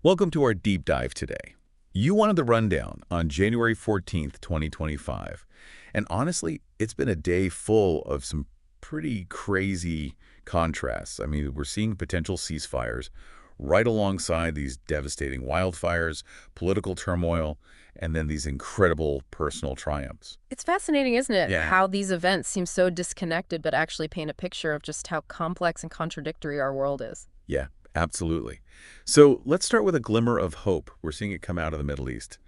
Welcome to our deep dive today. You wanted the rundown on January 14th, 2025. And honestly, it's been a day full of some pretty crazy contrasts. I mean, we're seeing potential ceasefires right alongside these devastating wildfires, political turmoil, and then these incredible personal triumphs. It's fascinating, isn't it, Yeah. how these events seem so disconnected but actually paint a picture of just how complex and contradictory our world is. Yeah, absolutely. So let's start with a glimmer of hope. We're seeing it come out of the Middle East.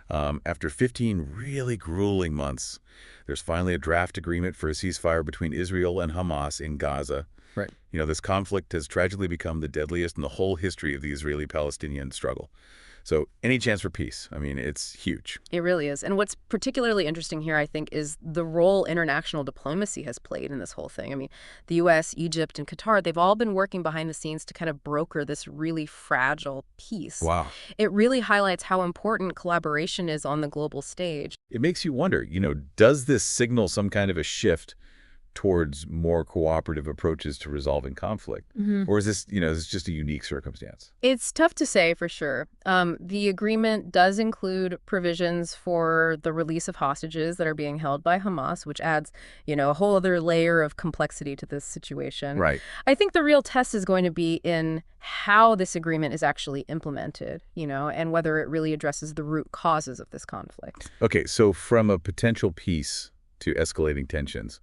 After 15 really grueling months, there's finally a draft agreement for a ceasefire between Israel and Hamas in Gaza. Right. This conflict has tragically become the deadliest in the whole history of the Israeli-Palestinian struggle. So any chance for peace, I mean, it's huge. It really is. And what's particularly interesting here, I think, is the role international diplomacy has played in this whole thing. I mean, the U.S., Egypt, and Qatar, they've all been working behind the scenes to kind of broker this really fragile peace. Wow. It really highlights how important collaboration is on the global stage. It makes you wonder, does this signal some kind of a shift towards more cooperative approaches to resolving conflict? Or is this just a unique circumstance? It's tough to say for sure. The agreement does include provisions for the release of hostages that are being held by Hamas, which adds, a whole other layer of complexity to this situation. Right. I think the real test is going to be in how this agreement is actually implemented, and whether it really addresses the root causes of this conflict. Okay, so from a potential peace to escalating tensions,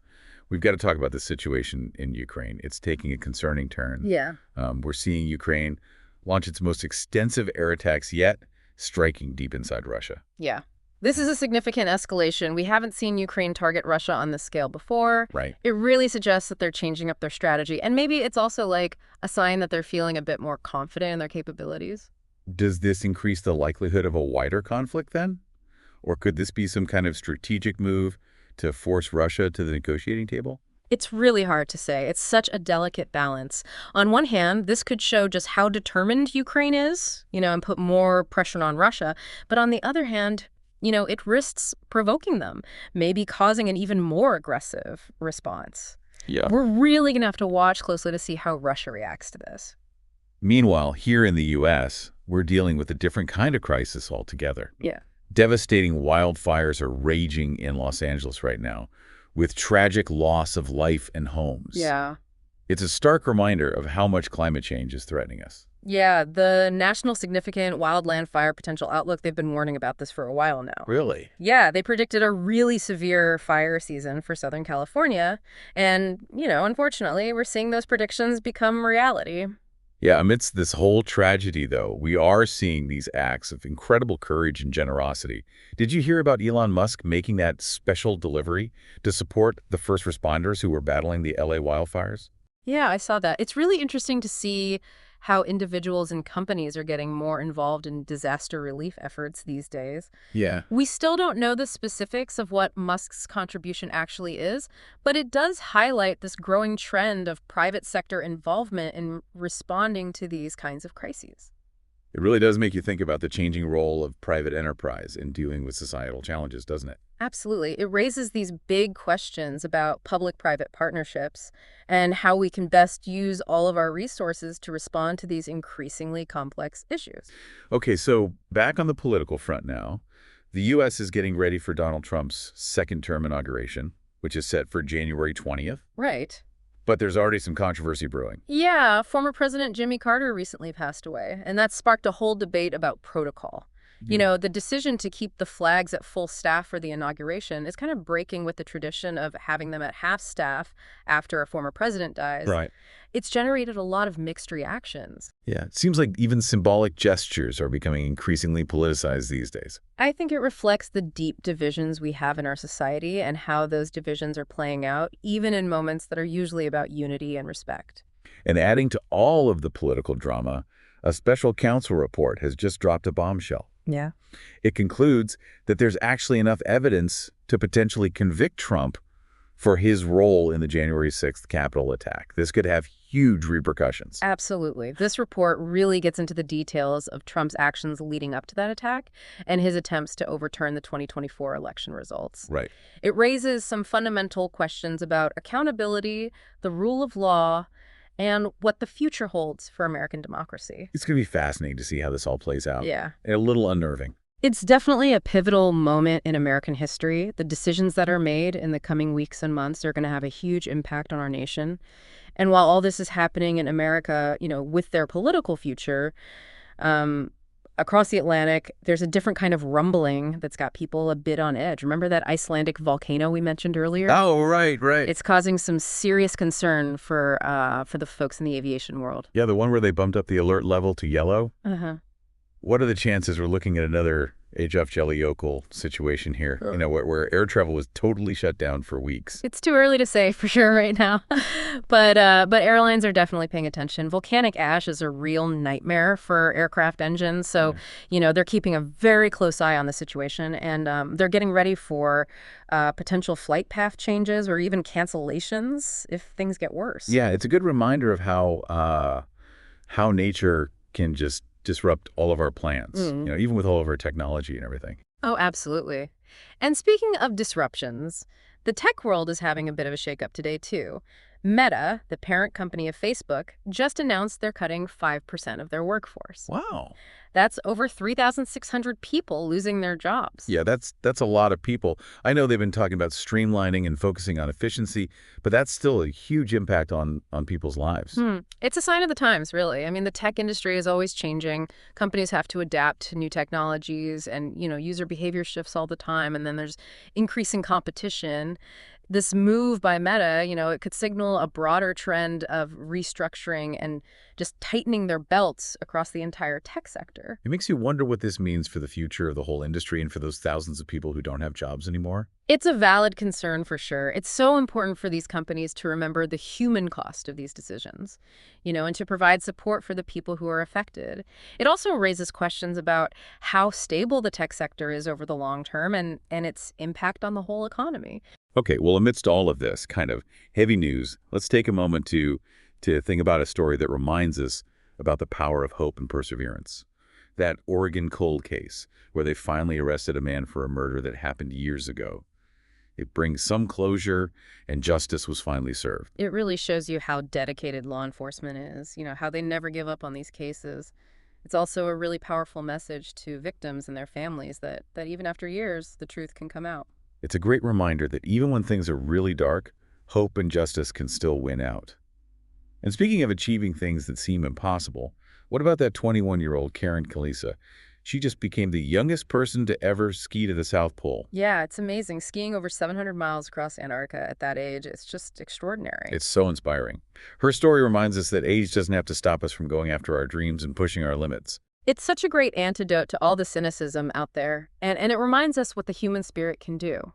we've got to talk about the situation in Ukraine. It's taking a concerning turn. Yeah. We're seeing Ukraine launch its most extensive air attacks yet, striking deep inside Russia. Yeah. This is a significant escalation. We haven't seen Ukraine target Russia on this scale before. Right. It really suggests that they're changing up their strategy. And maybe it's also like a sign that they're feeling a bit more confident in their capabilities. Does this increase the likelihood of a wider conflict then? Or could this be some kind of strategic move to force Russia to the negotiating table? It's really hard to say. It's such a delicate balance. On one hand, this could show just how determined Ukraine is, and put more pressure on Russia. But on the other hand, it risks provoking them, maybe causing an even more aggressive response. Yeah. We're really going to have to watch closely to see how Russia reacts to this. Meanwhile, here in the U.S., we're dealing with a different kind of crisis altogether. Yeah. Devastating wildfires are raging in Los Angeles right now, with tragic loss of life and homes. Yeah. It's a stark reminder of how much climate change is threatening us. Yeah, the National Significant Wildland Fire Potential Outlook, they've been warning about this for a while now. Really? Yeah, they predicted a really severe fire season for Southern California. And, unfortunately, we're seeing those predictions become reality. Yeah, amidst this whole tragedy, though, we are seeing these acts of incredible courage and generosity. Did you hear about Elon Musk making that special delivery to support the first responders who were battling the LA wildfires? Yeah, I saw that. It's really interesting to see how individuals and companies are getting more involved in disaster relief efforts these days. Yeah. We still don't know the specifics of what Musk's contribution actually is, but it does highlight this growing trend of private sector involvement in responding to these kinds of crises. It really does make you think about the changing role of private enterprise in dealing with societal challenges, doesn't it? Absolutely. It raises these big questions about public-private partnerships and how we can best use all of our resources to respond to these increasingly complex issues. Okay, so back on the political front now, the U.S. is getting ready for Donald Trump's second-term inauguration, which is set for January 20th. Right. But there's already some controversy brewing. Yeah, former President Jimmy Carter recently passed away, and that sparked a whole debate about protocol. The decision to keep the flags at full staff for the inauguration is kind of breaking with the tradition of having them at half staff after a former president dies. Right. It's generated a lot of mixed reactions. Yeah, it seems like even symbolic gestures are becoming increasingly politicized these days. I think it reflects the deep divisions we have in our society and how those divisions are playing out, even in moments that are usually about unity and respect. And adding to all of the political drama, a special counsel report has just dropped a bombshell. Yeah. It concludes that there's actually enough evidence to potentially convict Trump for his role in the January 6th Capitol attack. This could have huge repercussions. Absolutely. This report really gets into the details of Trump's actions leading up to that attack and his attempts to overturn the 2024 election results. Right. It raises some fundamental questions about accountability, the rule of law, and what the future holds for American democracy. It's going to be fascinating to see how this all plays out. Yeah. And a little unnerving. It's definitely a pivotal moment in American history. The decisions that are made in the coming weeks and months are going to have a huge impact on our nation. And while all this is happening in America, with their political future, across the Atlantic, there's a different kind of rumbling that's got people a bit on edge. Remember that Icelandic volcano we mentioned earlier? Oh, right, right. It's causing some serious concern for the folks in the aviation world. Yeah, the one where they bumped up the alert level to yellow. Uh-huh. What are the chances we're looking at another Age-off Jelly Yokel situation here, where air travel was totally shut down for weeks? It's too early to say for sure right now, but airlines are definitely paying attention. Volcanic ash is a real nightmare for aircraft engines, so they're keeping a very close eye on the situation, and they're getting ready for potential flight path changes or even cancellations if things get worse. Yeah, it's a good reminder of how nature can just disrupt all of our plans, even with all of our technology and everything. Oh, absolutely. And speaking of disruptions, the tech world is having a bit of a shakeup today, too. Meta, the parent company of Facebook, just announced they're cutting 5% of their workforce. Wow. That's over 3,600 people losing their jobs. Yeah, that's a lot of people. I know they've been talking about streamlining and focusing on efficiency, but that's still a huge impact on people's lives. It's a sign of the times, really. I mean, the tech industry is always changing. Companies have to adapt to new technologies and, user behavior shifts all the time. And then there's increasing competition. This move by Meta, it could signal a broader trend of restructuring and just tightening their belts across the entire tech sector. It makes you wonder what this means for the future of the whole industry and for those thousands of people who don't have jobs anymore. It's a valid concern for sure. It's so important for these companies to remember the human cost of these decisions, and to provide support for the people who are affected. It also raises questions about how stable the tech sector is over the long term and its impact on the whole economy. Okay, well, amidst all of this kind of heavy news, let's take a moment to think about a story that reminds us about the power of hope and perseverance. That Oregon cold case, where they finally arrested a man for a murder that happened years ago. It brings some closure, and justice was finally served. It really shows you how dedicated law enforcement is, how they never give up on these cases. It's also a really powerful message to victims and their families that even after years, the truth can come out. It's a great reminder that even when things are really dark, hope and justice can still win out. And speaking of achieving things that seem impossible, what about that 21-year-old Karen Kalisa? She just became the youngest person to ever ski to the South Pole. Yeah, it's amazing. Skiing over 700 miles across Antarctica at that age, it's just extraordinary. It's so inspiring. Her story reminds us that age doesn't have to stop us from going after our dreams and pushing our limits. It's such a great antidote to all the cynicism out there, and it reminds us what the human spirit can do.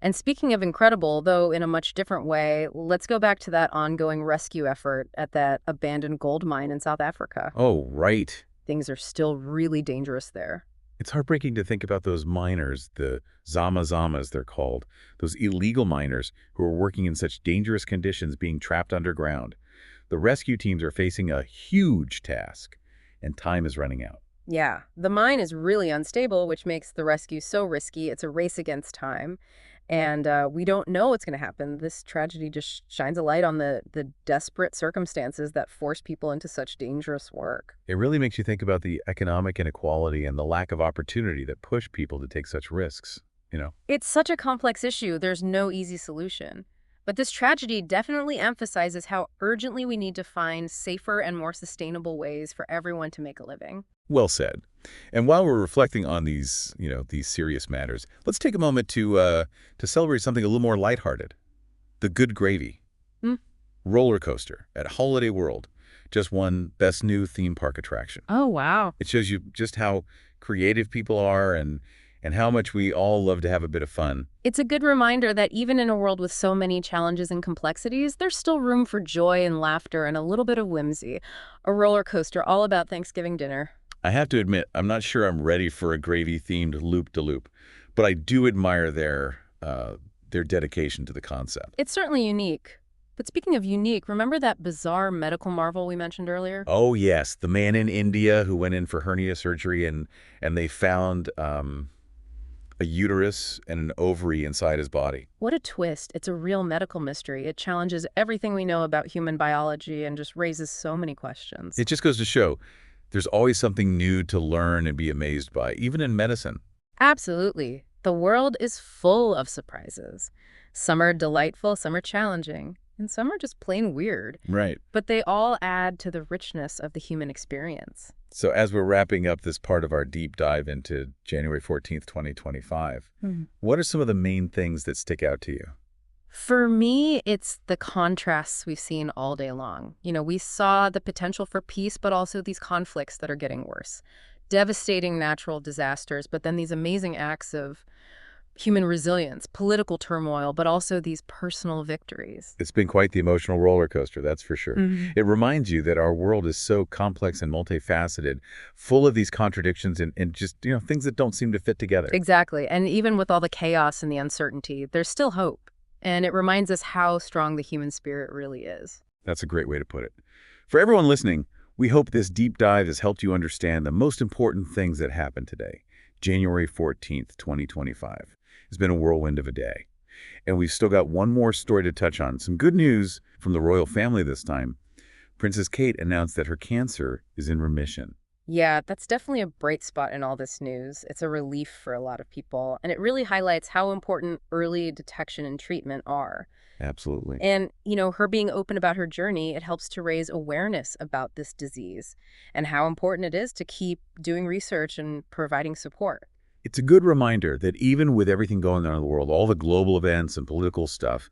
And speaking of incredible, though in a much different way, let's go back to that ongoing rescue effort at that abandoned gold mine in South Africa. Oh, right. Things are still really dangerous there. It's heartbreaking to think about those miners, the Zama-Zamas they're called, those illegal miners who are working in such dangerous conditions being trapped underground. The rescue teams are facing a huge task, and time is running out. Yeah, the mine is really unstable, which makes the rescue so risky. It's a race against time. And we don't know what's going to happen. This tragedy just shines a light on the desperate circumstances that force people into such dangerous work. It really makes you think about the economic inequality and the lack of opportunity that push people to take such risks, It's such a complex issue. There's no easy solution. But this tragedy definitely emphasizes how urgently we need to find safer and more sustainable ways for everyone to make a living. Well said. And while we're reflecting on these serious matters, let's take a moment to celebrate something a little more lighthearted. The Good Gravy roller coaster at Holiday World just won Best New Theme Park Attraction. Oh, wow. It shows you just how creative people are and how much we all love to have a bit of fun. It's a good reminder that even in a world with so many challenges and complexities, there's still room for joy and laughter and a little bit of whimsy. A roller coaster all about Thanksgiving dinner. I have to admit, I'm not sure I'm ready for a gravy-themed loop-de-loop, but I do admire their dedication to the concept. It's certainly unique. But speaking of unique, remember that bizarre medical marvel we mentioned earlier? Oh, yes. The man in India who went in for hernia surgery and they found A uterus and an ovary inside his body. What a twist. It's a real medical mystery. It challenges everything we know about human biology and just raises so many questions. It just goes to show there's always something new to learn and be amazed by, even in medicine. Absolutely. The world is full of surprises. Some are delightful, some are challenging, and some are just plain weird. Right. But they all add to the richness of the human experience. So as we're wrapping up this part of our deep dive into January 14th, 2025, what are some of the main things that stick out to you? For me, it's the contrasts we've seen all day long. We saw the potential for peace, but also these conflicts that are getting worse. Devastating natural disasters, but then these amazing acts of human resilience, political turmoil, but also these personal victories. It's been quite the emotional roller coaster, that's for sure. It reminds you that our world is so complex and multifaceted, full of these contradictions and just, things that don't seem to fit together. Exactly. And even with all the chaos and the uncertainty, there's still hope. And it reminds us how strong the human spirit really is. That's a great way to put it. For everyone listening, we hope this deep dive has helped you understand the most important things that happened today, January 14th, 2025. It's been a whirlwind of a day. And we've still got one more story to touch on. Some good news from the royal family this time. Princess Kate announced that her cancer is in remission. Yeah, that's definitely a bright spot in all this news. It's a relief for a lot of people, and it really highlights how important early detection and treatment are. Absolutely. And, her being open about her journey, it helps to raise awareness about this disease and how important it is to keep doing research and providing support. It's a good reminder that even with everything going on in the world, all the global events and political stuff,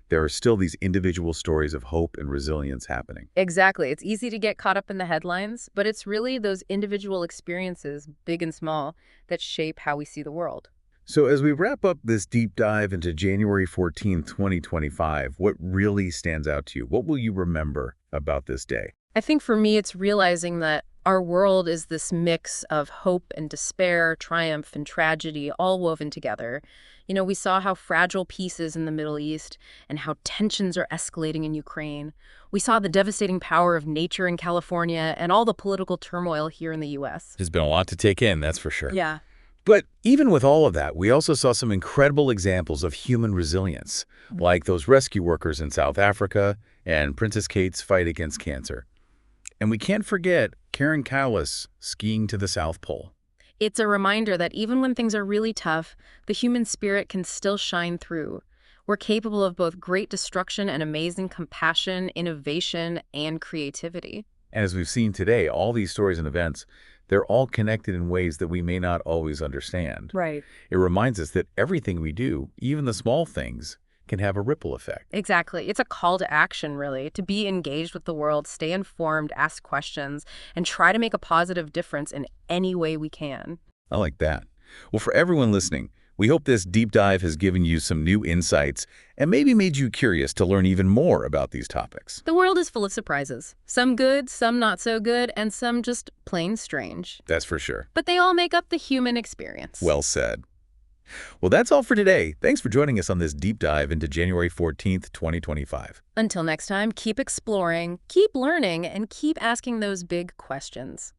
there are still these individual stories of hope and resilience happening. Exactly. It's easy to get caught up in the headlines, but it's really those individual experiences, big and small, that shape how we see the world. So as we wrap up this deep dive into January 14th, 2025, what really stands out to you? What will you remember about this day? I think for me, it's realizing that our world is this mix of hope and despair, triumph and tragedy, all woven together. We saw how fragile peace is in the Middle East and how tensions are escalating in Ukraine. We saw the devastating power of nature in California and all the political turmoil here in the U.S. There's been a lot to take in, that's for sure. Yeah. But even with all of that, we also saw some incredible examples of human resilience, like those rescue workers in South Africa and Princess Kate's fight against cancer. And we can't forget Karen Cowlis skiing to the South Pole. It's a reminder that even when things are really tough, the human spirit can still shine through. We're capable of both great destruction and amazing compassion, innovation, and creativity. And as we've seen today, all these stories and events, they're all connected in ways that we may not always understand. Right. It reminds us that everything we do, even the small things, can have a ripple effect. Exactly. It's a call to action, really, to be engaged with the world, stay informed, ask questions, and try to make a positive difference in any way we can. I like that. Well, for everyone listening, we hope this deep dive has given you some new insights and maybe made you curious to learn even more about these topics. The world is full of surprises. Some good, some not so good, and some just plain strange. That's for sure. But they all make up the human experience. Well said. Well, that's all for today. Thanks for joining us on this deep dive into January 14th, 2025. Until next time, keep exploring, keep learning, and keep asking those big questions.